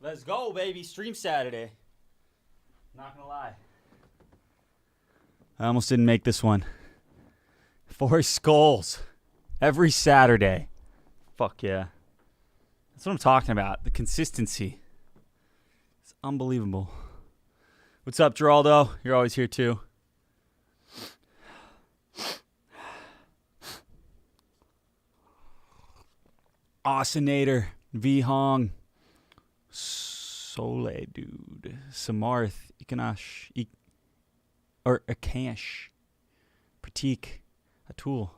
Let's go, baby. Stream Saturday. Not gonna lie. I almost didn't make this one. 4 skulls. Every Saturday. Fuck yeah. That's what I'm talking about. The consistency. It's unbelievable. What's up, Geraldo? You're always here too. Osinator. V Hong. Sole, dude. Samarth. Ikanash. Akash. Pratik. Atul.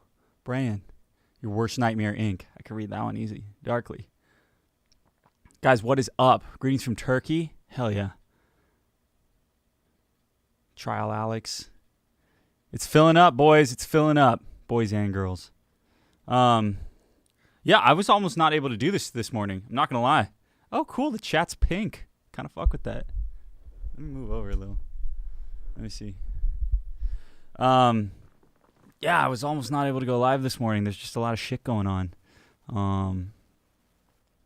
Brian. Your Worst Nightmare Inc. I can read that one easy. Darkly. Guys, what is up? Greetings from Turkey. Hell yeah. Trial Alex. It's filling up, boys. It's filling up. Boys and girls. Yeah, I was almost not able to do this morning. I'm not going to lie. Oh, cool. The chat's pink. Kind of fuck with that. Let me move over a little. Let me see. Yeah, I was almost not able to go live this morning. There's just a lot of shit going on.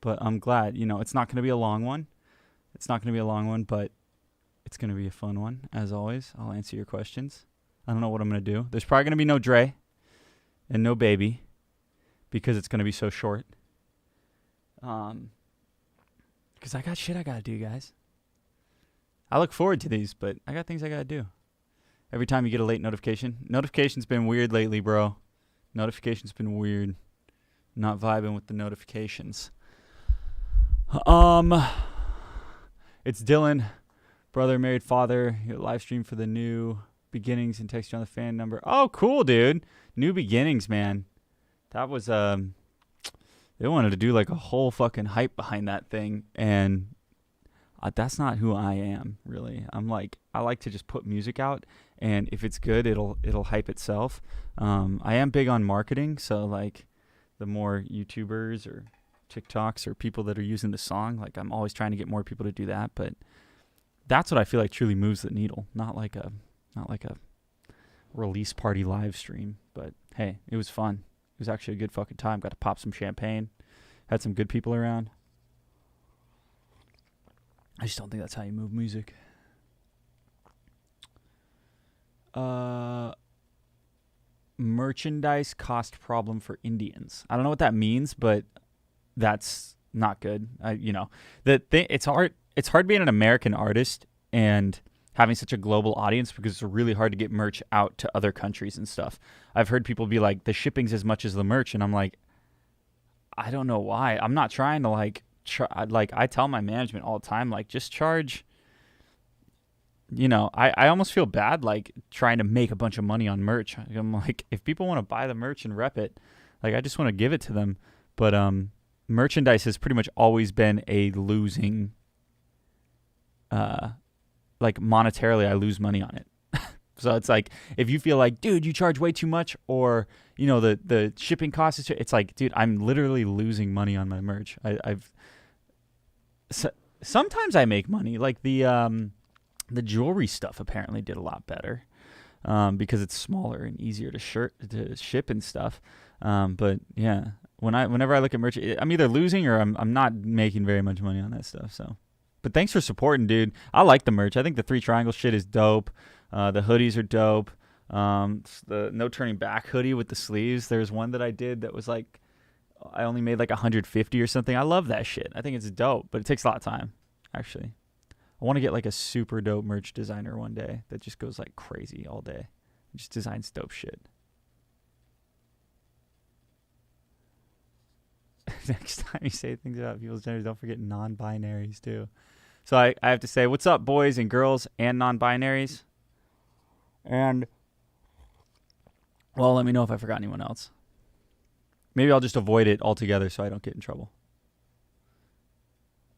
But I'm glad. You know, it's not going to be a long one. It's not going to be a long one, but it's going to be a fun one, as always. I'll answer your questions. I don't know what I'm going to do. There's probably going to be no Dre and no Baby because it's going to be so short. Because I got shit I got to do, guys. I look forward to these, but I got things I got to do. Every time you get a late notification. Notification's been weird lately, bro. Notification's been weird. Not vibing with the notifications. It's Dylan, brother, married father. Live stream for the new beginnings and text you on the fan number. Oh, cool, dude. New beginnings, man. That was, they wanted to do like a whole fucking hype behind that thing. And that's not who I am, really. I like to just put music out. And if it's good, it'll hype itself. I am big on marketing. So like the more YouTubers or TikToks or people that are using the song, like I'm always trying to get more people to do that. But that's what I feel like truly moves the needle. Not like a release party live stream. But hey, it was fun. It was actually a good fucking time. Got to pop some champagne. Had some good people around. I just don't think that's how you move music. Merchandise cost problem for Indians. I don't know what that means, but that's not good. It's hard. It's hard being an American artist and having such a global audience because it's really hard to get merch out to other countries and stuff. I've heard people be like, the shipping's as much as the merch, and I'm like, I don't know why. I'm not trying to I tell my management all the time, like, just charge. I almost feel bad, like, trying to make a bunch of money on merch. I'm like, if people want to buy the merch and rep it, like, I just want to give it to them. But merchandise has pretty much always been a losing, like, monetarily, I lose money on it. So it's like, if you feel like, dude, you charge way too much, or, the shipping cost is, it's like, dude, I'm literally losing money on my merch. Sometimes I make money, like the jewelry stuff apparently did a lot better because it's smaller and easier to ship and stuff. But yeah, whenever I look at merch, I'm either losing or I'm not making very much money on that stuff. So, but thanks for supporting, dude. I like the merch. I think the 3 triangle shit is dope. The hoodies are dope. The no turning back hoodie with the sleeves. There's one that I did that was like, I only made like 150 or something. I love that shit. I think it's dope, but it takes a lot of time, actually. I want to get like a super dope merch designer one day that just goes like crazy all day. Just designs dope shit. Next time you say things about people's genders, don't forget non-binaries too. So I have to say, what's up, boys and girls and non-binaries? And, well, let me know if I forgot anyone else. Maybe I'll just avoid it altogether so I don't get in trouble.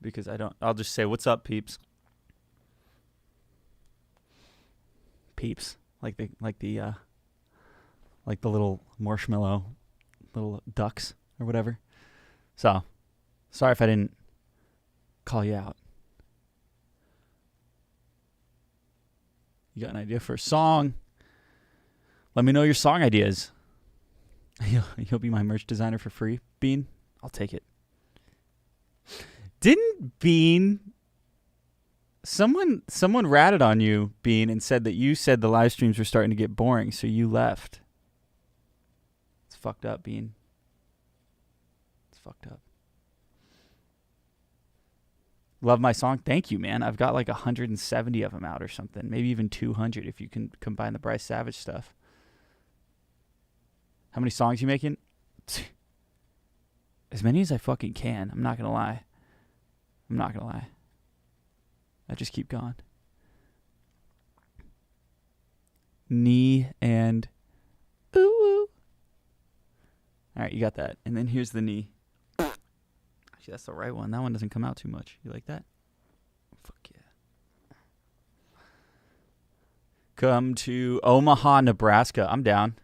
Because I'll just say, what's up, peeps? Peeps. Like the little marshmallow little ducks or whatever. So, sorry if I didn't call you out. You got an idea for a song? Let me know your song ideas. You'll be my merch designer for free, Bean. I'll take it. Didn't Bean... Someone ratted on you, Bean, and said that you said the live streams were starting to get boring, so you left. It's fucked up, Bean. It's fucked up. Love my song. Thank you, man. I've got like 170 of them out or something. Maybe even 200 if you can combine the Bryce Savage stuff. How many songs you making? As many as I fucking can. I'm not going to lie. I just keep going. Knee and ooh, ooh. All right, you got that. And then here's the knee. Actually, that's the right one. That one doesn't come out too much. You like that? Fuck yeah. Come to Omaha, Nebraska. I'm down.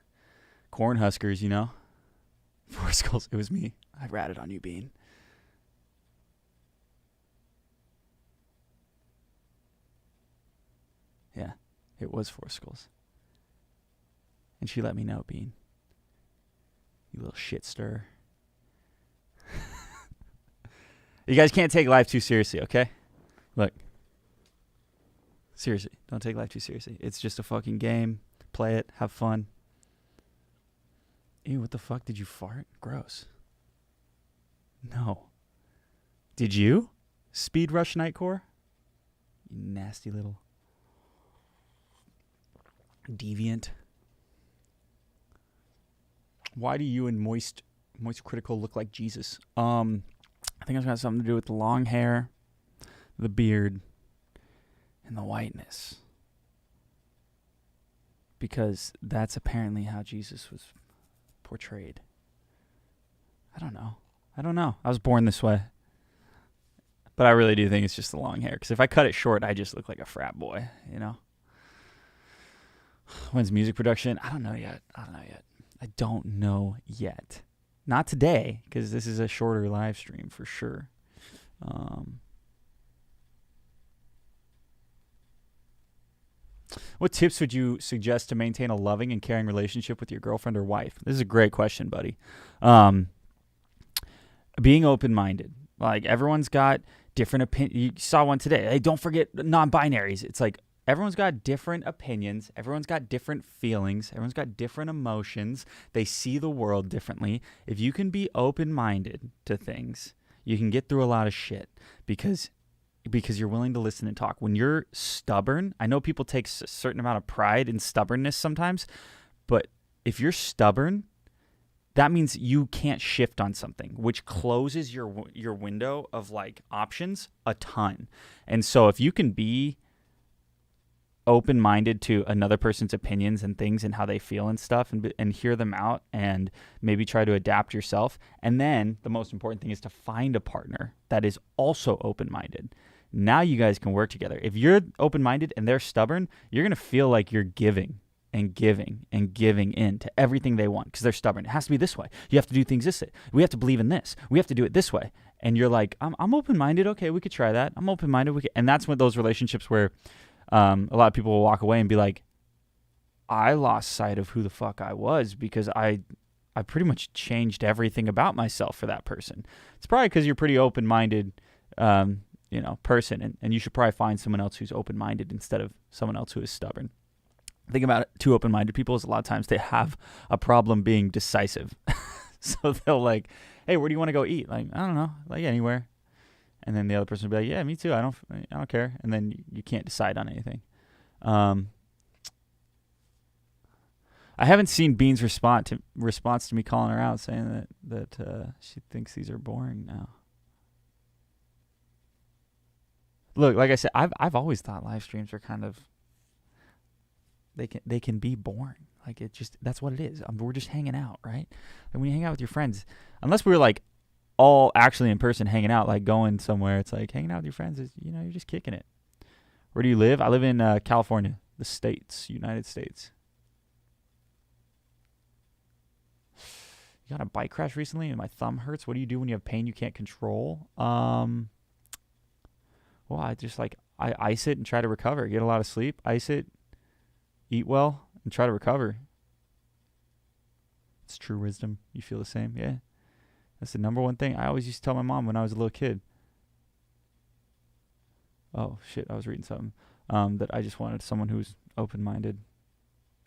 Cornhuskers, you know. Four Skulls. It was me. I ratted on you, Bean. Yeah, it was Four Skulls. And she let me know, Bean. You little shit stir. You guys can't take life too seriously, okay? Look. Seriously, don't take life too seriously. It's just a fucking game. Play it. Have fun. Ew, what the fuck? Did you fart? Gross. No. Did you? Speed Rush Nightcore? You nasty little... deviant. Why do you and Moist Critical look like Jesus? I think it's got something to do with the long hair, the beard, and the whiteness. Because that's apparently how Jesus was portrayed. I don't know. I was born this way. But I really do think it's just the long hair. Because if I cut it short, I just look like a frat boy, you know? When's music production? I don't know yet. I don't know yet. Not today, because this is a shorter live stream for sure. What tips would you suggest to maintain a loving and caring relationship with your girlfriend or wife? This is a great question, buddy. Being open-minded. Like, everyone's got different opinions. You saw one today. Hey, don't forget non-binaries. It's like, everyone's got different opinions. Everyone's got different feelings. Everyone's got different emotions. They see the world differently. If you can be open-minded to things, you can get through a lot of shit because you're willing to listen and talk. When you're stubborn, I know people take a certain amount of pride in stubbornness sometimes, but if you're stubborn, that means you can't shift on something, which closes your window of like options a ton. And so if you can be open-minded to another person's opinions and things and how they feel and stuff and hear them out and maybe try to adapt yourself. And then the most important thing is to find a partner that is also open-minded. Now you guys can work together. If you're open-minded and they're stubborn, you're going to feel like you're giving and giving and giving in to everything they want because they're stubborn. It has to be this way. You have to do things this way. We have to believe in this. We have to do it this way. And you're like, I'm open-minded. Okay, we could try that. I'm open-minded. And that's when those relationships where a lot of people will walk away and be like, I lost sight of who the fuck I was because I pretty much changed everything about myself for that person. It's probably because you're a pretty open-minded, person, and you should probably find someone else who's open-minded instead of someone else who is stubborn. The thing about two open-minded people is a lot of times they have a problem being decisive. So they'll like, hey, where do you want to go eat? Like, I don't know, like anywhere. And then the other person will be like, yeah, me too. I don't care. And then you can't decide on anything. I haven't seen Bean's response to me calling her out, saying that she thinks these are boring now. Look, like I said, I've always thought live streams are kind of they can be boring. Like that's what it is. We're just hanging out, right? And when you hang out with your friends, unless we were like all actually in person hanging out, like going somewhere, it's like hanging out with your friends is, you're just kicking it. Where do you live? I live in California, the States, United States. You got a bike crash recently and my thumb hurts. What do you do when you have pain you can't control? Well, I just I ice it and try to recover. Get a lot of sleep, ice it, eat well, and try to recover. It's true wisdom. You feel the same? Yeah. That's the number one thing. I always used to tell my mom when I was a little kid. Oh, shit, I was reading something. That I just wanted someone who's open-minded.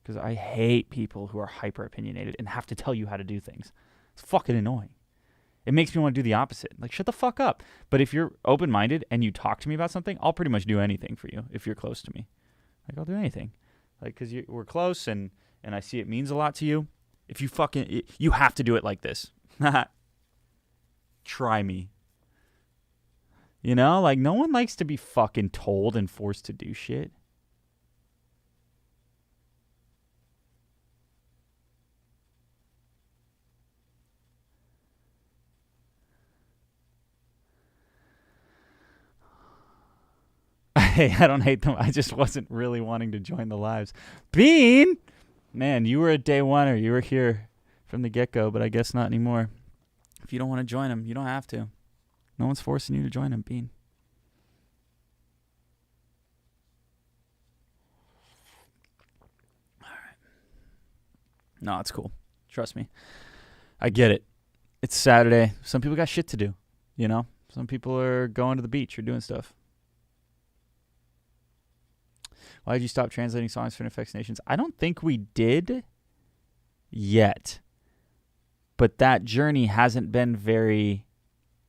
Because I hate people who are hyper-opinionated and have to tell you how to do things. It's fucking annoying. It makes me want to do the opposite. Like, shut the fuck up. But if you're open-minded and you talk to me about something, I'll pretty much do anything for you if you're close to me. Like, I'll do anything. Like, because we're close and I see it means a lot to you. If you have to do it like this. Try me. You know, like, no one likes to be fucking told and forced to do shit. Hey, I don't hate them. I just wasn't really wanting to join the lives. Bean! Man, you were a day one-er. You were here from the get-go, but I guess not anymore. If you don't want to join them, you don't have to. No one's forcing you to join them, Bean. All right. No, it's cool. Trust me. I get it. It's Saturday. Some people got shit to do, you know? Some people are going to the beach or doing stuff. Why did you stop translating songs for NEFFEX Nations? I don't think we did yet. But that journey hasn't been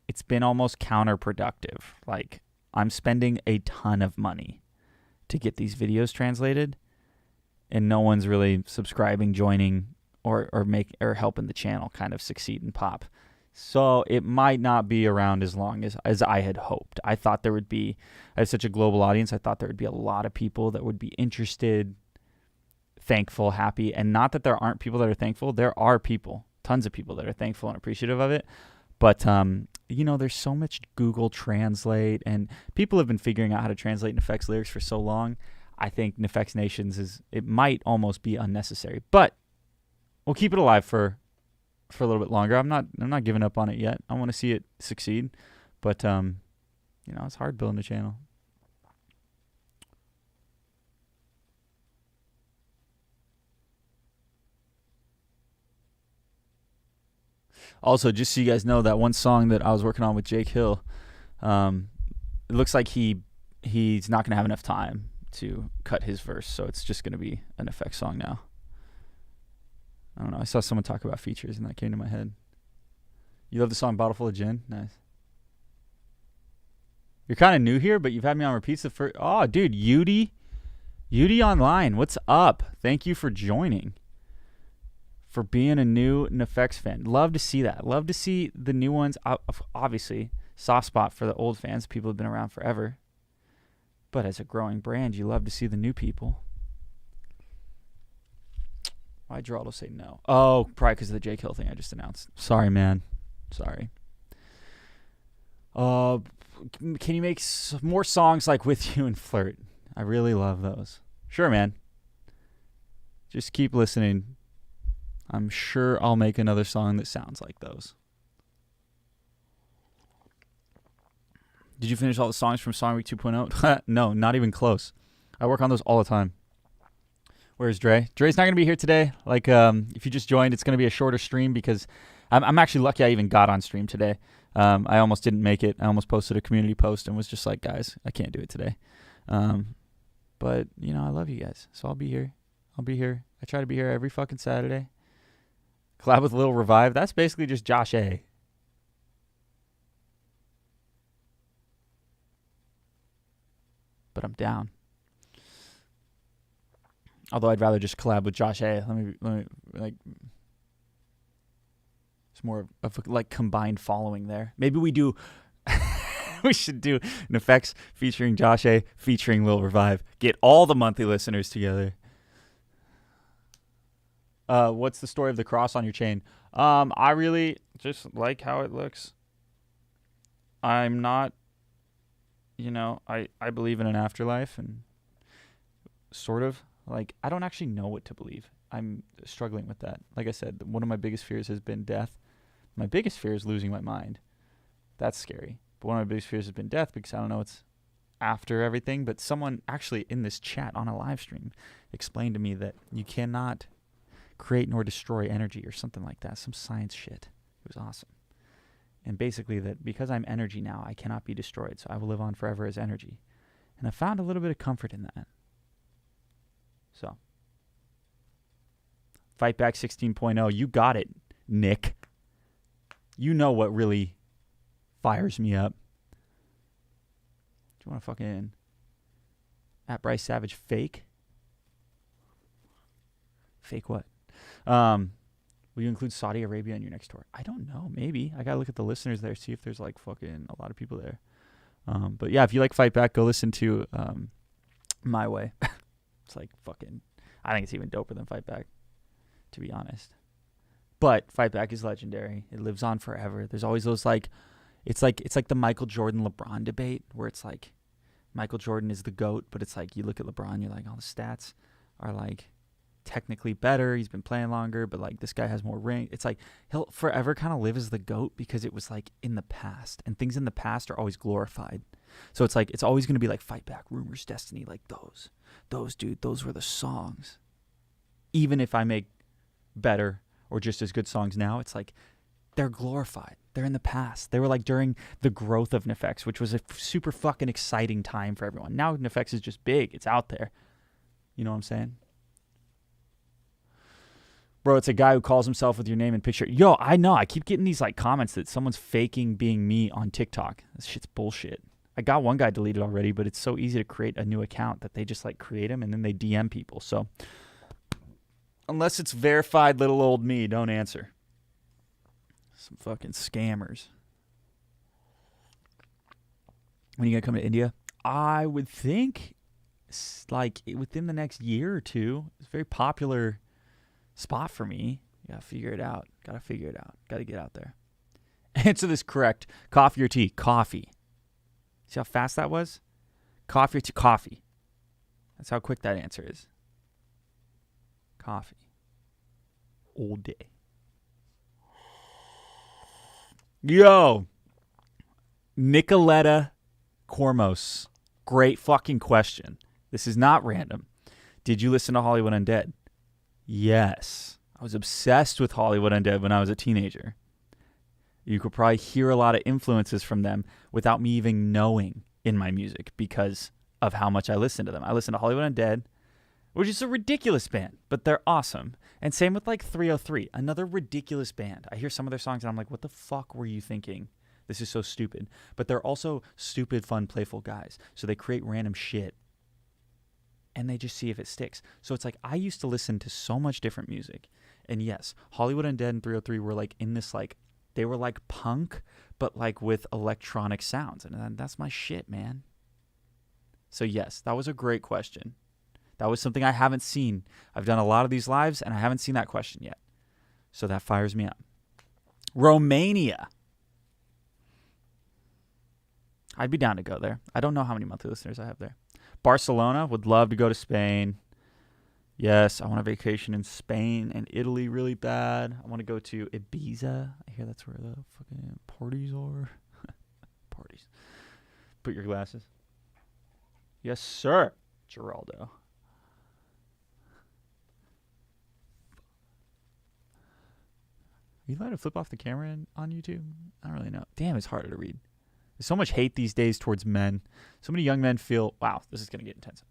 it's been almost counterproductive. Like, I'm spending a ton of money to get these videos translated, and no one's really subscribing, joining, or helping the channel kind of succeed and pop. So it might not be around as long as I had hoped. I thought I have such a global audience. I thought there would be a lot of people that would be interested, thankful, happy. And not that there aren't people that are thankful. There are people, tons of people that are thankful and appreciative of it. But, you know, there's so much Google Translate, and people have been figuring out how to translate NEFFEX lyrics for so long. I think NEFFEX Nations it might almost be unnecessary. But we'll keep it alive for a little bit longer. I'm not giving up on it yet. I want to see it succeed, but you know, it's hard building a channel. Also, just so you guys know, that one song that I was working on with Jake Hill, it looks like he's not going to have enough time to cut his verse, so it's just going to be an NEFFEX song now. I don't know. I saw someone talk about features, and that came to my head. You love the song Bottle Full of Gin? Nice. You're kind of new here, but you've had me on repeats the first... Oh, dude, Yudi Online. What's up? Thank you for joining. For being a new NEFFEX fan. Love to see that. Love to see the new ones. Obviously, soft spot for the old fans. People have been around forever. But as a growing brand, you love to see the new people. Why'd Geraldo say no? Oh, probably because of the Jake Hill thing I just announced. Sorry, man. Sorry. Can you make more songs like With You and Flirt? I really love those. Sure, man. Just keep listening. I'm sure I'll make another song that sounds like those. Did you finish all the songs from Song Week 2.0? No, not even close. I work on those all the time. Where's Dre? Dre's not going to be here today. Like, if you just joined, it's going to be a shorter stream because I'm actually lucky I even got on stream today. I almost didn't make it. I almost posted a community post and was just like, guys, I can't do it today. But, you know, I love you guys. So I'll be here. I try to be here every fucking Saturday. Collab with Lil Revive. That's basically just Josh A. But I'm down. Although I'd rather just collab with Josh A. Let me like. It's more of a, like, combined following there. Maybe we do. We should do NEFFEX featuring Josh A. featuring Lil Revive. Get all the monthly listeners together. What's the story of the cross on your chain? I really just like how it looks. I'm not, you know, I believe in an afterlife, and sort of. Like, I don't actually know what to believe. I'm struggling with that. Like I said, one of my biggest fears has been death. My biggest fear is losing my mind. That's scary. But one of my biggest fears has been death because I don't know what's after everything. But someone actually in this chat on a live stream explained to me that you cannot create nor destroy energy or something like that. Some science shit. It was awesome. And basically that because I'm energy now, I cannot be destroyed. So I will live on forever as energy. And I found a little bit of comfort in that. So, Fight Back 16.0, you got it, Nick. You know what really fires me up. Do you want to fucking at Bryce Savage fake? Fake what? Will you include Saudi Arabia in your next tour? I don't know. Maybe. I got to look at the listeners there, see if there's like fucking a lot of people there. But yeah, if you like Fight Back, go listen to My Way. It's like fucking, I think it's even doper than Fight Back, to be honest. But Fight Back is legendary. It lives on forever. There's always those like, it's like the Michael Jordan LeBron debate where it's like Michael Jordan is the GOAT, but it's like you look at LeBron, you're like, all the stats are like technically better. He's been playing longer, but like this guy has more ring. It's like he'll forever kind of live as the GOAT because it was like in the past, and things in the past are always glorified. So it's like it's always going to be like Fight Back, Rumors, Destiny, like those dude, those were the songs. Even if I make better or just as good songs now, it's like they're glorified. They're in the past. They were like during the growth of NEFFEX, which was a super fucking exciting time for everyone. Now NEFFEX is just big. It's out there. You know what I'm saying? Bro, it's a guy who calls himself with your name and picture. Yo, I know. I keep getting these like comments that someone's faking being me on TikTok. This shit's bullshit. I got one guy deleted already, but it's so easy to create a new account that they just like create him and then they DM people. So unless it's verified little old me, don't answer. Some fucking scammers. When you gonna come to India? I would think like within the next year or two. It's a very popular spot for me. Gotta figure it out. Gotta get out there. Answer this correct. Coffee or tea? Coffee. See how fast that was? Coffee or tea? Coffee. That's how quick that answer is. Coffee. All day. Yo. Nicoletta Cormos. Great fucking question. This is not random. Did you listen to Hollywood Undead? Yes. I was obsessed with Hollywood Undead when I was a teenager. You could probably hear a lot of influences from them without me even knowing in my music because of how much I listen to them. I listen to Hollywood Undead, which is a ridiculous band, but they're awesome. And same with like 303, another ridiculous band. I hear some of their songs and I'm like, what the fuck were you thinking? This is so stupid. But they're also stupid, fun, playful guys. So they create random shit and they just see if it sticks. So it's like I used to listen to so much different music. And yes, Hollywood Undead and 303 were like in this like, they were like punk, but like with electronic sounds. And that's my shit, man. So yes, that was a great question. That was something I haven't seen. I've done a lot of these lives and I haven't seen that question yet. So that fires me up. Romania. I'd be down to go there. I don't know how many monthly listeners I have there. Barcelona, would love to go to Spain. Yes, I want a vacation in Spain and Italy really bad. I want to go to Ibiza. I hear that's where the fucking parties are. Parties. Put your glasses. Yes, sir. Geraldo. Are you allowed to flip off the camera on YouTube? I don't really know. Damn, it's harder to read. There's so much hate these days towards men. So many young men feel, wow, this is going to get intense,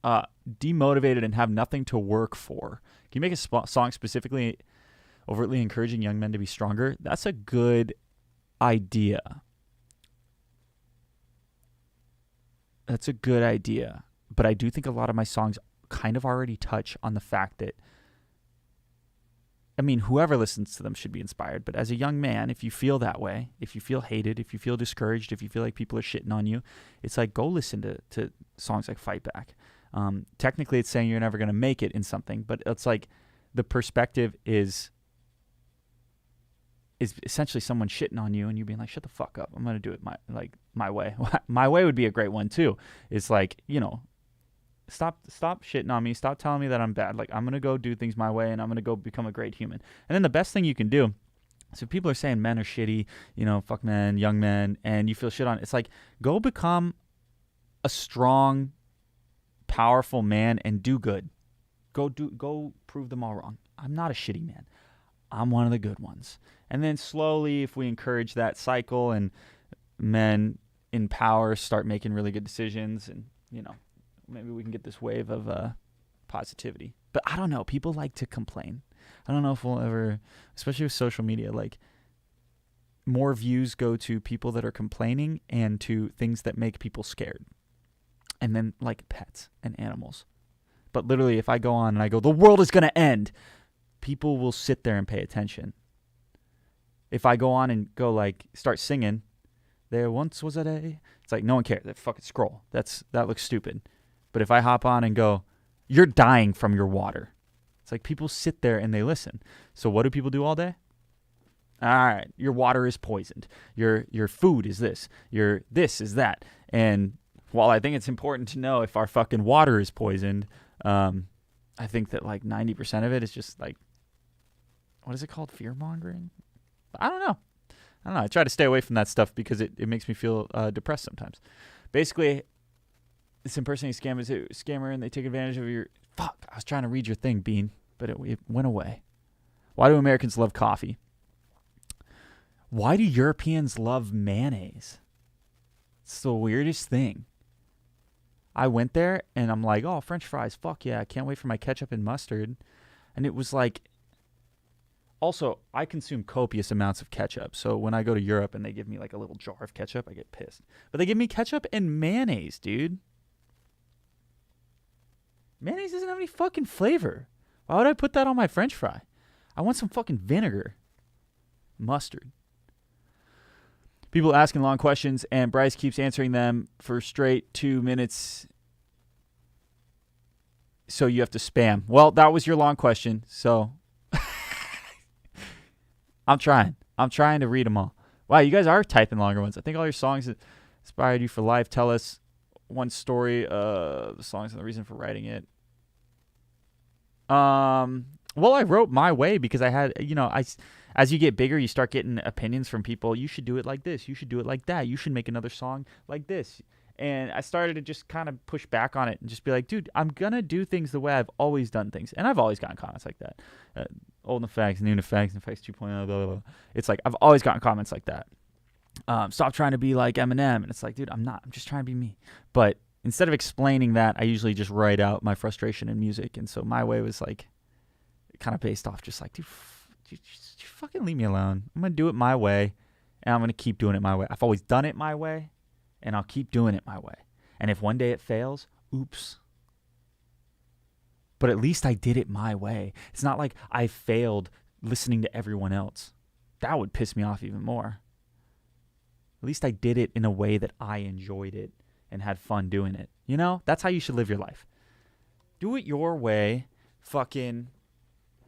demotivated and have nothing to work for. Can you make a song specifically overtly encouraging young men to be stronger? That's a good idea. But I do think a lot of my songs kind of already touch on the fact that, I mean, whoever listens to them should be inspired. But as a young man, if you feel that way, if you feel hated, if you feel discouraged, if you feel like people are shitting on you, it's like go listen to songs like Fight Back. Technically, it's saying you're never going to make it in something, but it's like the perspective is essentially someone shitting on you and you being like, shut the fuck up. I'm going to do it my way. My way would be a great one too. It's like, you know, Stop shitting on me. Stop telling me that I'm bad. Like, I'm going to go do things my way and I'm going to go become a great human. And then the best thing you can do, so people are saying men are shitty, you know, fuck men, young men, and you feel shit on. It's like, go become a strong, powerful man and do good. Go prove them all wrong. I'm not a shitty man. I'm one of the good ones. And then slowly, if we encourage that cycle and men in power start making really good decisions and, you know, maybe we can get this wave of positivity. But I don't know. People like to complain. I don't know if we'll ever, especially with social media, like more views go to people that are complaining and to things that make people scared. And then like pets and animals. But literally, if I go on and I go, the world is going to end, people will sit there and pay attention. If I go on and go like, start singing, there once was a day, it's like, no one cares. They fucking scroll. That looks stupid. But if I hop on and go, you're dying from your water, it's like people sit there and they listen. So what do people do all day? All right, your water is poisoned. Your food is this. Your this is that. And while I think it's important to know if our fucking water is poisoned, I think that like 90% of it is just like, what is it called? Fear mongering? I don't know. I try to stay away from that stuff because it makes me feel depressed sometimes. Basically, this impersonating scam is a scammer and they take advantage of your... Fuck, I was trying to read your thing, Bean, but it went away. Why do Americans love coffee? Why do Europeans love mayonnaise? It's the weirdest thing. I went there and I'm like, oh, French fries, fuck yeah, I can't wait for my ketchup and mustard. And it was like... Also, I consume copious amounts of ketchup. So when I go to Europe and they give me like a little jar of ketchup, I get pissed. But they give me ketchup and mayonnaise, dude. Mayonnaise doesn't have any fucking flavor. Why would I put that on my French fry? I want some fucking vinegar. Mustard. People asking long questions and Bryce keeps answering them for straight 2 minutes. So you have to spam. Well, that was your long question. So I'm trying to read them all. Wow, you guys are typing longer ones. I think all your songs inspired you for life. Tell us one story of the songs and the reason for writing it. Well, I wrote My Way because I had, as you get bigger, you start getting opinions from people. You should do it like this. You should do it like that. You should make another song like this. And I started to just kind of push back on it and just be like, dude, I'm going to do things the way I've always done things. And I've always gotten comments like that. Old NEFFEX, new NEFFEX, NEFFEX 2.0, blah, blah, blah. It's like, I've always gotten comments like that. Stop trying to be like Eminem. And it's like, dude, I'm not. I'm just trying to be me. But instead of explaining that, I usually just write out my frustration in music. And so My Way was like kind of based off just like, dude, just fucking leave me alone. I'm going to do it my way. And I'm going to keep doing it my way. I've always done it my way. And I'll keep doing it my way. And if one day it fails, oops. But at least I did it my way. It's not like I failed listening to everyone else. That would piss me off even more. At least I did it in a way that I enjoyed it and had fun doing it. You know? That's how you should live your life. Do it your way. Fucking,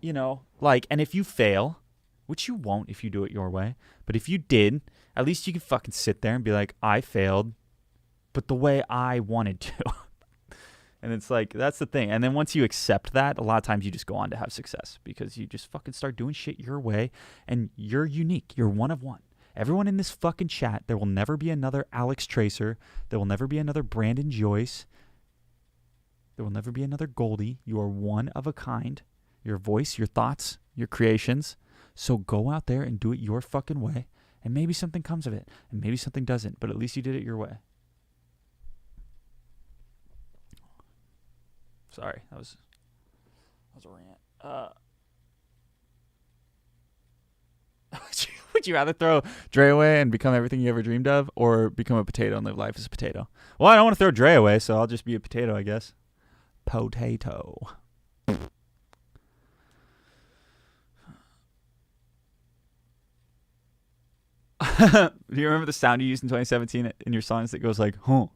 and if you fail, which you won't if you do it your way, but if you did, at least you can fucking sit there and be like, I failed, but the way I wanted to. And it's like, that's the thing. And then once you accept that, a lot of times you just go on to have success because you just fucking start doing shit your way and you're unique. You're one of one. Everyone in this fucking chat, there will never be another Alex Tracer. There will never be another Brandon Joyce. There will never be another Goldie. You are one of a kind. Your voice, your thoughts, your creations. So go out there and do it your fucking way. And maybe something comes of it. And maybe something doesn't. But at least you did it your way. Sorry. That was a rant. Would you rather throw Dre away and become everything you ever dreamed of? Or become a potato and live life as a potato? Well, I don't want to throw Dre away. So I'll just be a potato, I guess. Potato. Do you remember the sound you used in 2017 in your songs that goes like, huh?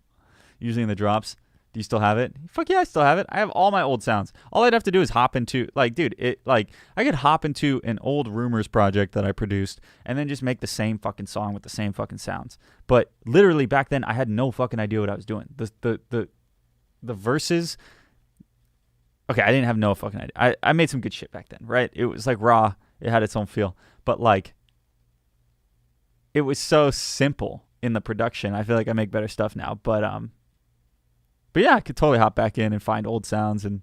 Usually in the drops. Do you still have it? Fuck yeah, I still have it. I have all my old sounds. All I'd have to do is hop into, I could hop into an old Rumors project that I produced and then just make the same fucking song with the same fucking sounds. But literally back then, I had no fucking idea what I was doing. The verses, okay, I didn't have no fucking idea. I made some good shit back then, right? It was like raw. It had its own feel. But it was so simple in the production. I feel like I make better stuff now. But yeah, I could totally hop back in and find old sounds and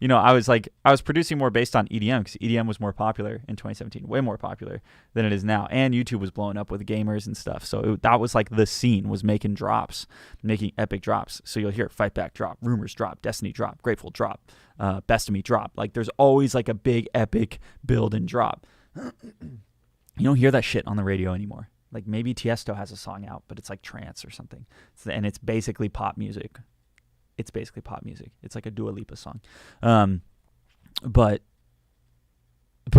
I was producing more based on EDM because EDM was more popular in 2017, way more popular than it is now. And YouTube was blowing up with gamers and stuff. So that was like the scene, was making drops, making epic drops. So you'll hear Fight Back drop, Rumors drop, Destiny drop, Grateful drop, Best of Me drop. Like there's always like a big epic build and drop. You don't hear that shit on the radio anymore. Like maybe Tiesto has a song out, but it's like trance or something. And it's basically pop music. It's basically pop music. It's like a Dua Lipa song. But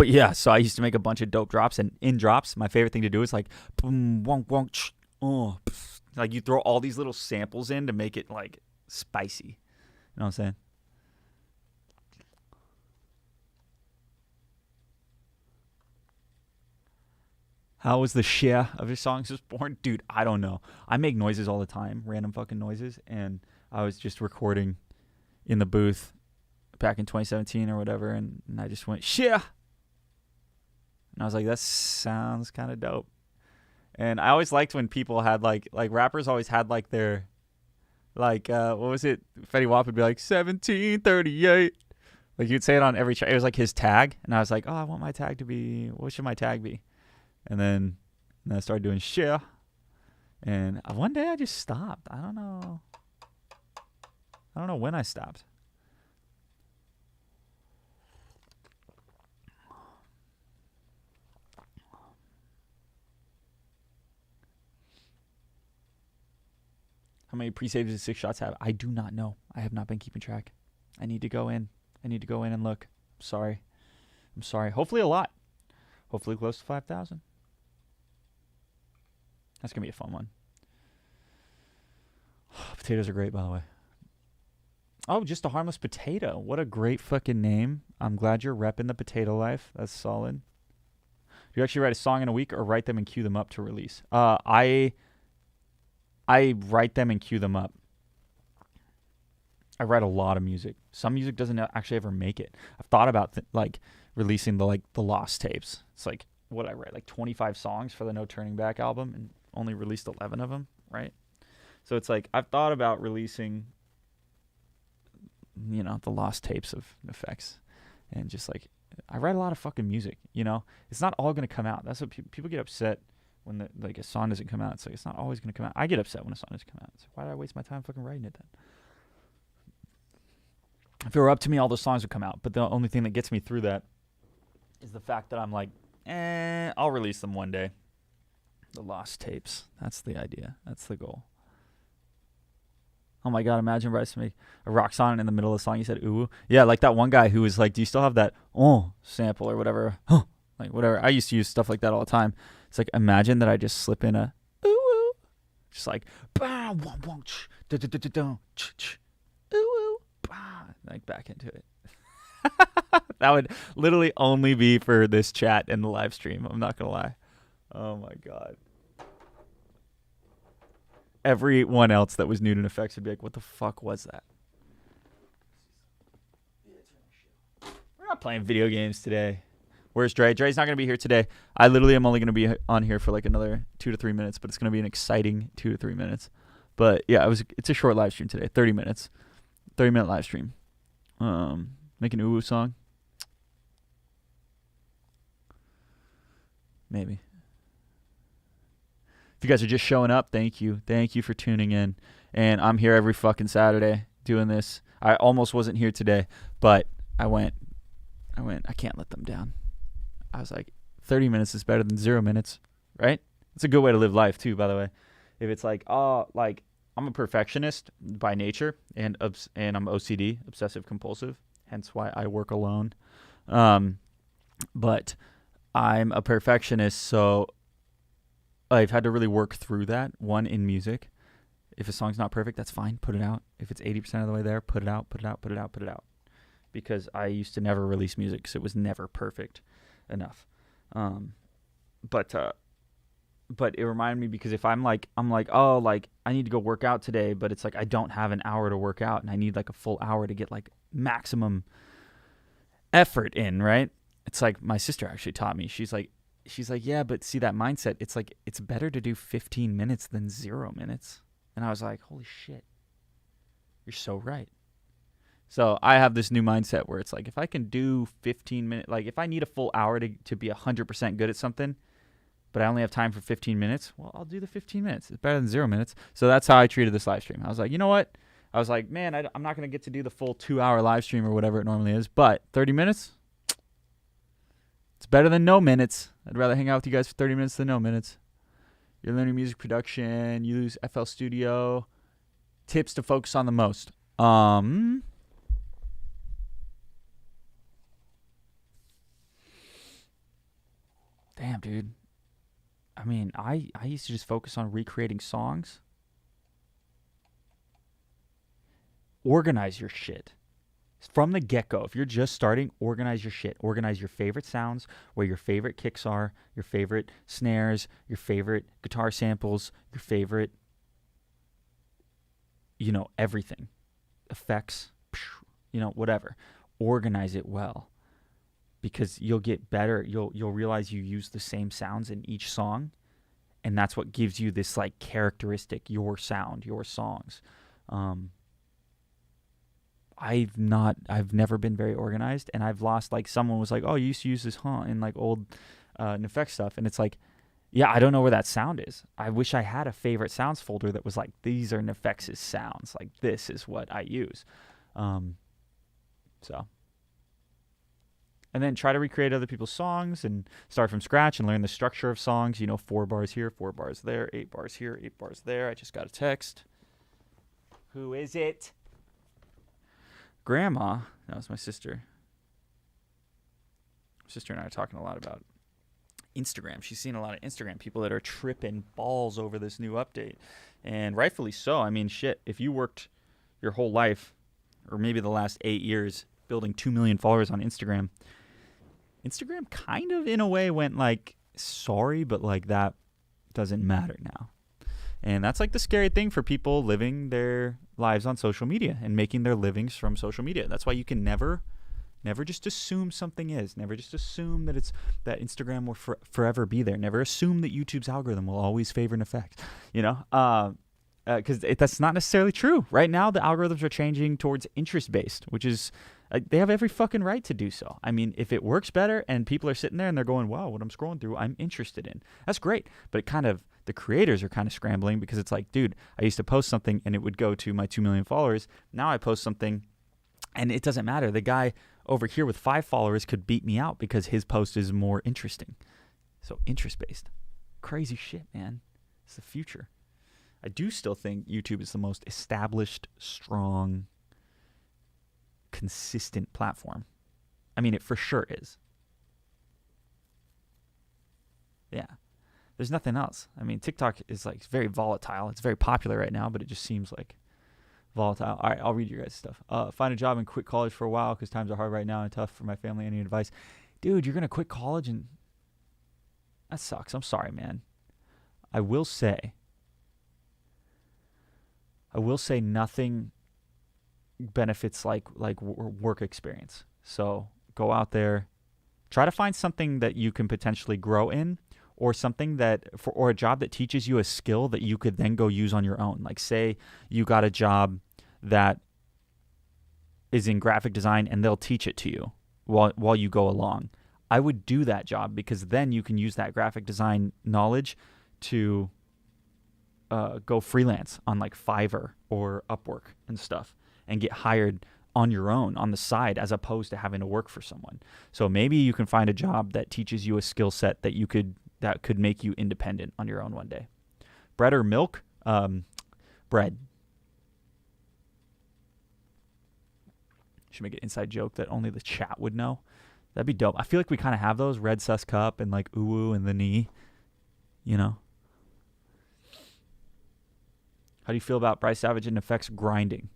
yeah, so I used to make a bunch of dope drops, and in drops, my favorite thing to do is like boom, wonk, wonk, ch, oh, pff. Like you throw all these little samples in to make it like spicy. You know what I'm saying? How was the share of your songs was born? Dude, I don't know. I make noises all the time, random fucking noises, and I was just recording in the booth back in 2017 or whatever, and I just went, share. And I was like, that sounds kind of dope. And I always liked when people had like rappers always had like their, like, what was it? Fetty Wap would be like, 1738. Like you'd say it on every track. It was like his tag. And I was like, oh, I want my tag to be, what should my tag be? And then I started doing share. And one day I just stopped. I don't know when I stopped. How many pre-saves does 6 shots have? I do not know. I have not been keeping track. I need to go in and look. I'm sorry. Hopefully a lot. Hopefully close to 5,000. That's going to be a fun one. Potatoes are great, by the way. Oh, Just a Harmless Potato. What a great fucking name. I'm glad you're repping the potato life. That's solid. Do you actually write a song in a week or write them and queue them up to release? I write them and queue them up. I write a lot of music. Some music doesn't actually ever make it. I've thought about releasing the lost tapes. It's like what I write, like 25 songs for the No Turning Back album, and only released 11 of them, right? So it's like I've thought about releasing, the lost tapes of NEFFEX, and just like I write a lot of fucking music. It's not all gonna come out. That's what people get upset when a song doesn't come out. It's like it's not always gonna come out. I get upset when a song doesn't come out. It's like, why did I waste my time fucking writing it then? If it were up to me, all those songs would come out. But the only thing that gets me through that is the fact that I'm like, I'll release them one day. The lost tapes. That's the idea. That's the goal. Oh my God, imagine Bryce make a rock song in the middle of the song. He said, ooh. Yeah, like that one guy who was like, do you still have that sample or whatever? Like whatever. I used to use stuff like that all the time. It's like, imagine that I just slip in a ooh. Just like, ooh. Like back into it. That would literally only be for this chat and the live stream. I'm not going to lie. Oh my God. Everyone else that was new to NEFFEX would be like, what the fuck was that? We're not playing video games today. Where's Dre? Dre's not going to be here today. I literally am only going to be on here for like another 2 to 3 minutes, but it's going to be an exciting 2 to 3 minutes. But yeah, it's a short live stream today, 30 minutes. 30-minute live stream. Make an ooh song. Maybe. If you guys are just showing up, thank you. Thank you for tuning in. And I'm here every fucking Saturday doing this. I almost wasn't here today, but I went, I can't let them down. I was like, 30 minutes is better than 0 minutes, right? It's a good way to live life too, by the way. If it's like, I'm a perfectionist by nature, and I'm OCD, obsessive compulsive, hence why I work alone. But I'm a perfectionist, so I've had to really work through that. One, in music. If a song's not perfect, that's fine. Put it out. If it's 80% of the way there, put it out. Because I used to never release music because it was never perfect enough. But it reminded me, because if I'm like, I need to go work out today, but it's like I don't have an hour to work out and I need like a full hour to get like maximum effort in, right? It's like my sister actually taught me. She's like, yeah, but see that mindset, it's like it's better to do 15 minutes than 0 minutes. And I was like, holy shit. You're so right. So I have this new mindset where it's like, if I can do 15 minutes, like if I need a full hour to be 100% good at something, but I only have time for 15 minutes, well, I'll do the 15 minutes. It's better than 0 minutes. So that's how I treated this live stream. I was like, you know what? I was like, man, I'm not going to get to do the full 2-hour live stream or whatever it normally is, but 30 minutes, it's better than no minutes. I'd rather hang out with you guys for 30 minutes than no minutes. You're learning music production, you use FL Studio, tips to focus on the most. Damn, dude. I mean, I used to just focus on recreating songs. Organize your shit. From the get-go, if you're just starting, organize your shit. Organize your favorite sounds, where your favorite kicks are, your favorite snares, your favorite guitar samples, your favorite, everything. Effects, whatever. Organize it well. Because you'll get better. You'll realize you use the same sounds in each song, and that's what gives you this like characteristic, your sound, your songs. I've never been very organized, and I've lost, like, someone was like, oh, you used to use this in like old NEFFEX stuff, and it's like, yeah, I don't know where that sound is. I wish I had a favorite sounds folder that was like, these are NEFFEX's sounds, like this is what I use. So and then try to recreate other people's songs and start from scratch and learn the structure of songs. 4 bars here, 4 bars there, 8 bars here, 8 bars there. I just got a text. Who is it? Grandma. That was my sister. My sister and I are talking a lot about Instagram. She's seen a lot of Instagram people that are tripping balls over this new update. And rightfully so. I mean, shit, if you worked your whole life, or maybe the last 8 years, building 2 million followers on Instagram kind of in a way went like, sorry, but like that doesn't matter now. And that's like the scary thing for people living their lives on social media and making their livings from social media. That's why you can never just assume something is. Never just assume that Instagram will forever be there. Never assume that YouTube's algorithm will always favor NEFFEX. Because that's not necessarily true. Right now, the algorithms are changing towards interest-based, which is, they have every fucking right to do so. I mean, if it works better and people are sitting there and they're going, wow, what I'm scrolling through, I'm interested in. That's great. But the creators are kind of scrambling, because it's like, dude, I used to post something and it would go to my 2 million followers. Now I post something and it doesn't matter. The guy over here with 5 followers could beat me out because his post is more interesting. So interest-based. Crazy shit, man. It's the future. I do still think YouTube is the most established, strong, consistent platform. I mean, it for sure is. Yeah. There's nothing else. I mean, TikTok is like very volatile. It's very popular right now, but it just seems like volatile. All right, I'll read your guys' stuff. Find a job and quit college for a while because times are hard right now and tough for my family. Any advice? Dude, you're going to quit college, and that sucks. I'm sorry, man. I will say nothing benefits like work experience. So go out there, try to find something that you can potentially grow in, or something or a job that teaches you a skill that you could then go use on your own. Like, say you got a job that is in graphic design and they'll teach it to you while you go along. I would do that job, because then you can use that graphic design knowledge to go freelance on like Fiverr or Upwork and stuff, and get hired on your own on the side, as opposed to having to work for someone. So maybe you can find a job that teaches you a skill set that could make you independent on your own one day. Bread or milk? Bread. Should make an inside joke that only the chat would know. That'd be dope. I feel like we kind of have those, Red Sus Cup and like Uwu and the knee, How do you feel about Bryce Savage and NEFFEX grinding?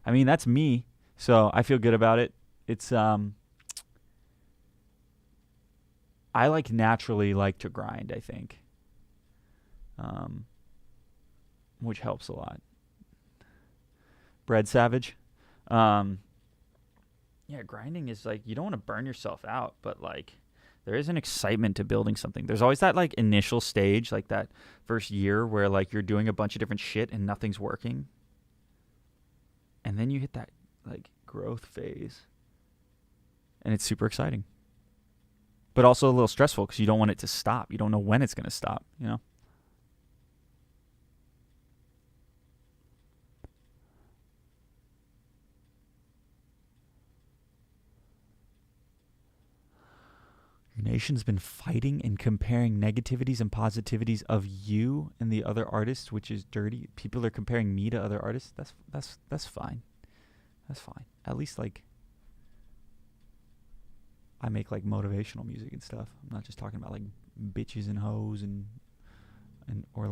I mean, that's me, so I feel good about it. It's I naturally like to grind, I think, which helps a lot. Bread Savage, yeah, grinding is like, you don't want to burn yourself out, but like, there is an excitement to building something. There's always that like initial stage, like that first year where like you're doing a bunch of different shit and nothing's working. And then you hit that like growth phase. And it's super exciting. But also a little stressful because you don't want it to stop. You don't know when it's going to stop, you know? Your nation's been fighting and comparing negativities and positivities of you and the other artists, which is dirty. People are comparing me to other artists. That's fine. That's fine. At least like I make like motivational music and stuff. I'm not just talking about like bitches and hoes and or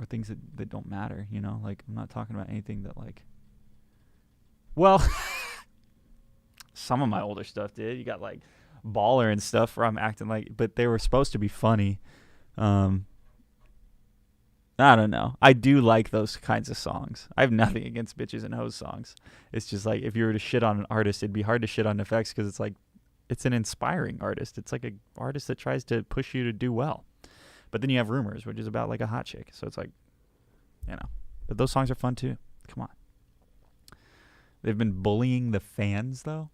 things that don't matter, you know? Like I'm not talking about anything that like, well, some of my older stuff did. You got like Baller and stuff where I'm acting like, but they were supposed to be funny. I don't know. I do like those kinds of songs. I have nothing against bitches and hoes songs. It's just like if you were to shit on an artist, it'd be hard to shit on NEFFEX because it's like it's an inspiring artist. It's like an artist that tries to push you to do well. But then you have Rumors, which is about like a hot chick. So it's like, you know. But those songs are fun too. Come on. They've been bullying the fans though.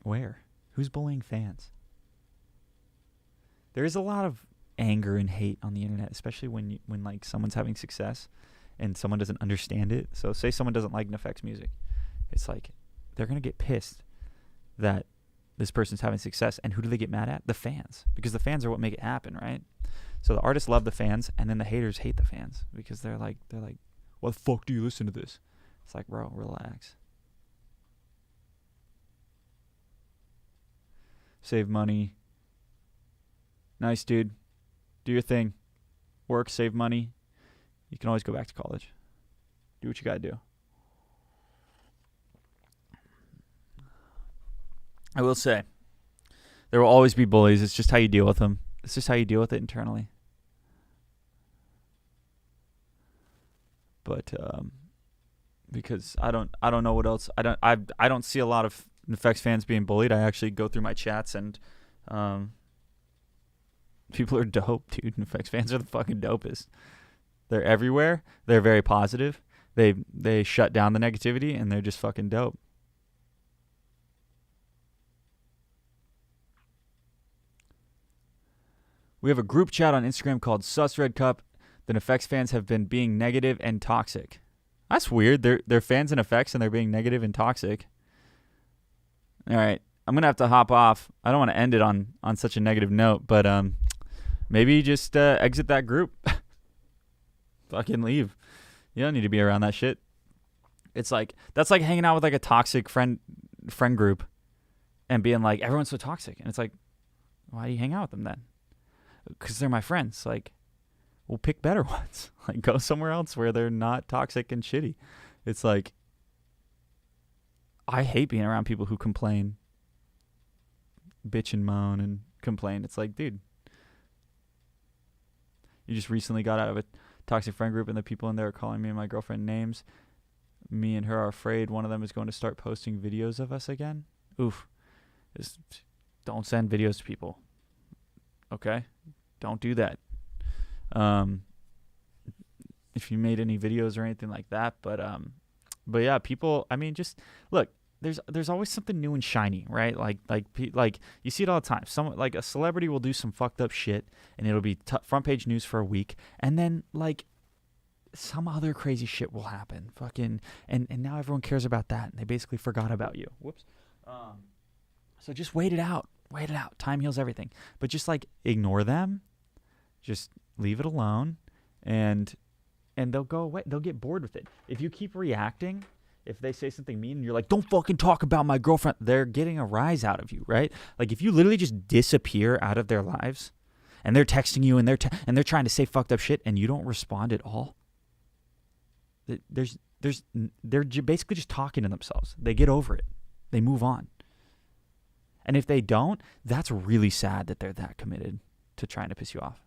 Where? Who's bullying fans? There is a lot of anger and hate on the internet, especially when like someone's having success and someone doesn't understand it. So say someone doesn't like NEFFEX music. It's like they're going to get pissed that this person's having success. And who do they get mad at? The fans. Because the fans are what make it happen, right? So the artists love the fans and then the haters hate the fans because they're like, why the fuck do you listen to this? It's like, bro, relax. Save money. Nice, dude. Do your thing. Work, save money. You can always go back to college. Do what you got to do. I will say, there will always be bullies. It's just how you deal with them. It's just how you deal with it internally. But because I don't know what else. I don't see a lot of NEFFEX fans being bullied. I actually go through my chats and people are dope, dude. NEFFEX fans are the fucking dopest. They're everywhere. They're very positive. They shut down the negativity and they're just fucking dope. We have a group chat on Instagram called Sus Red Cup. The NEFFEX fans have been being negative and toxic. That's weird. They're fans of NEFFEX and they're being negative and toxic. All right, I'm gonna have to hop off. I don't want to end it on such a negative note, but maybe just exit that group. Fucking leave. You don't need to be around that shit. It's like that's like hanging out with like a toxic friend group, and being like everyone's so toxic, and it's like, why do you hang out with them then? Because they're my friends. Like, we'll pick better ones. Like, go somewhere else where they're not toxic and shitty. It's like. I hate being around people who complain, bitch and moan and complain. It's like, dude, you just recently got out of a toxic friend group and the people in there are calling me and my girlfriend names. Me and her are afraid one of them is going to start posting videos of us again. Oof. Just don't send videos to people. Okay? Don't do that. If you made any videos or anything like that, but yeah, people. I mean, just look. There's always something new and shiny, right? Like you see it all the time. Someone like a celebrity will do some fucked up shit, and it'll be front page news for a week, and then like some other crazy shit will happen. Fucking and now everyone cares about that, and they basically forgot about you. Whoops. So just wait it out. Wait it out. Time heals everything. But just like ignore them. Just leave it alone, and they'll go away. They'll get bored with it. If you keep reacting, if they say something mean and you're like, don't fucking talk about my girlfriend, they're getting a rise out of you, right? Like if you literally just disappear out of their lives and they're texting you and they're trying to say fucked up shit and you don't respond at all, they're basically just talking to themselves. They get over it. They move on. And if they don't, that's really sad that they're that committed to trying to piss you off.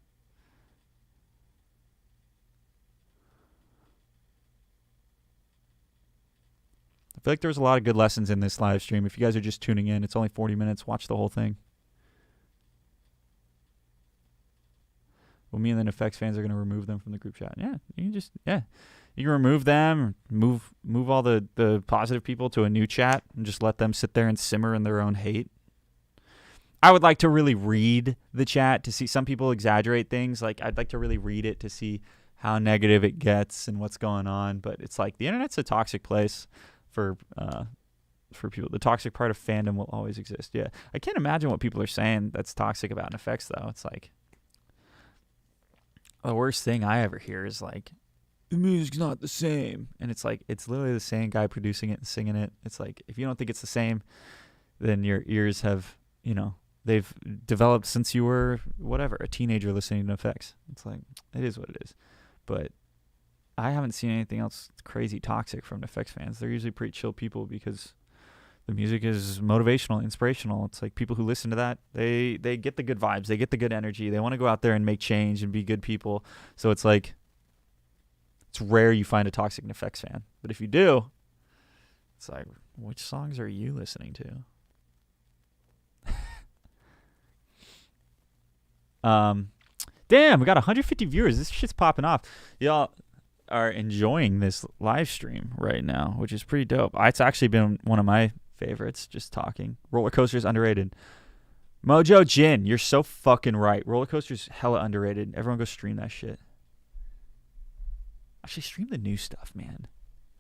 I feel like there was a lot of good lessons in this live stream. If you guys are just tuning in, it's only 40 minutes. Watch the whole thing. Well, me and the NEFFEX fans are going to remove them from the group chat. Yeah, you can just, yeah. You can remove them, move all the positive people to a new chat and just let them sit there and simmer in their own hate. I would like to really read the chat to see. Some people exaggerate things. Like, I'd like to really read it to see how negative it gets and what's going on. But it's like the internet's a toxic place for people. The toxic part of fandom will always exist. Yeah, I can't imagine what people are saying that's toxic about NEFFEX, though. It's like the worst thing I ever hear is like, the music's not the same. And it's like, it's literally the same guy producing it and singing it. It's like, if you don't think it's the same, then your ears have, they've developed since you were, whatever, a teenager listening to NEFFEX. It's like, it is what it is. But I haven't seen anything else crazy toxic from NEFFEX fans. They're usually pretty chill people because the music is motivational, inspirational. It's like people who listen to that, they get the good vibes. They get the good energy. They want to go out there and make change and be good people. So it's like, it's rare you find a toxic NEFFEX fan. But if you do, it's like, which songs are you listening to? Damn, we got 150 viewers. This shit's popping off. Y'all are enjoying this live stream right now, which is pretty dope. It's actually been one of my favorites, just talking. Roller coaster is underrated. Mojo Jin, you're so fucking right. Roller coaster's hella underrated. Everyone go stream that shit. Actually, stream the new stuff, man.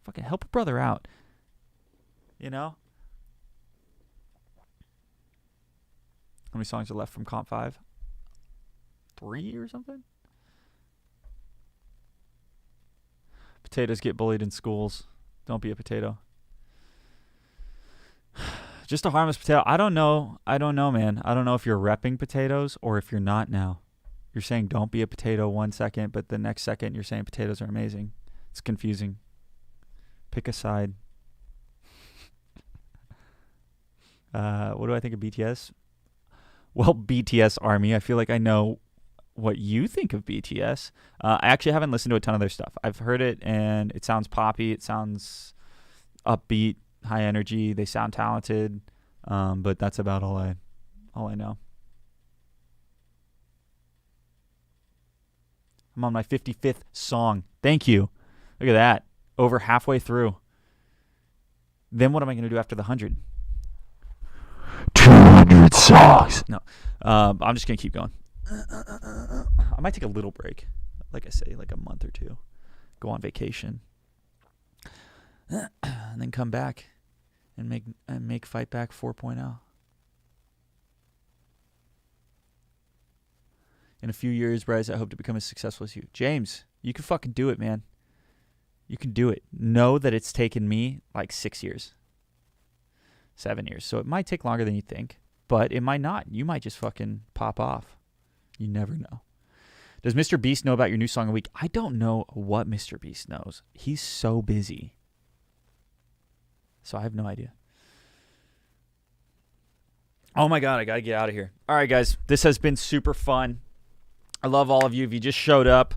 Fucking help a brother out. How many songs are left from Comp 5? 3 or something? Potatoes get bullied in schools. Don't be a potato. Just a harmless potato. I don't know, man. I don't know if you're repping potatoes or if you're not now. You're saying don't be a potato 1 second, but the next second you're saying potatoes are amazing. It's confusing. Pick a side. What do I think of BTS? Well, BTS Army. I feel like I know what you think of BTS. I actually haven't listened to a ton of their stuff. I've heard it, and it sounds poppy. It sounds upbeat, high energy. They sound talented, but that's about all I know. I'm on my 55th song. Thank you. Look at that. Over halfway through. Then what am I going to do after the 100? 200 songs. No. I'm just going to keep going. I might take a little break. Like I say, like a month or two. Go on vacation. And then come back and make Fight Back 4.0. In a few years, Bryce, I hope to become as successful as you. James, you can fucking do it, man. You can do it. Know that it's taken me like 6 years. 7 years. So it might take longer than you think, but it might not. You might just fucking pop off. You never know. Does Mr. Beast know about your new song a week? I don't know what Mr. Beast knows. He's so busy. So I have no idea. Oh my God, I got to get out of here. All right, guys. This has been super fun. I love all of you. If you just showed up,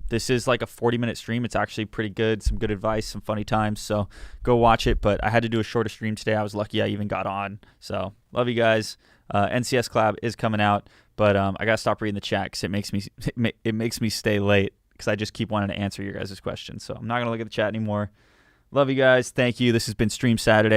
this is like a 40-minute stream. It's actually pretty good. Some good advice, some funny times. So go watch it. But I had to do a shorter stream today. I was lucky I even got on. So love you guys. NCS Collab is coming out. But I got to stop reading the chat because it makes me stay late because I just keep wanting to answer your guys' questions. So I'm not going to look at the chat anymore. Love you guys. Thank you. This has been Stream Saturday.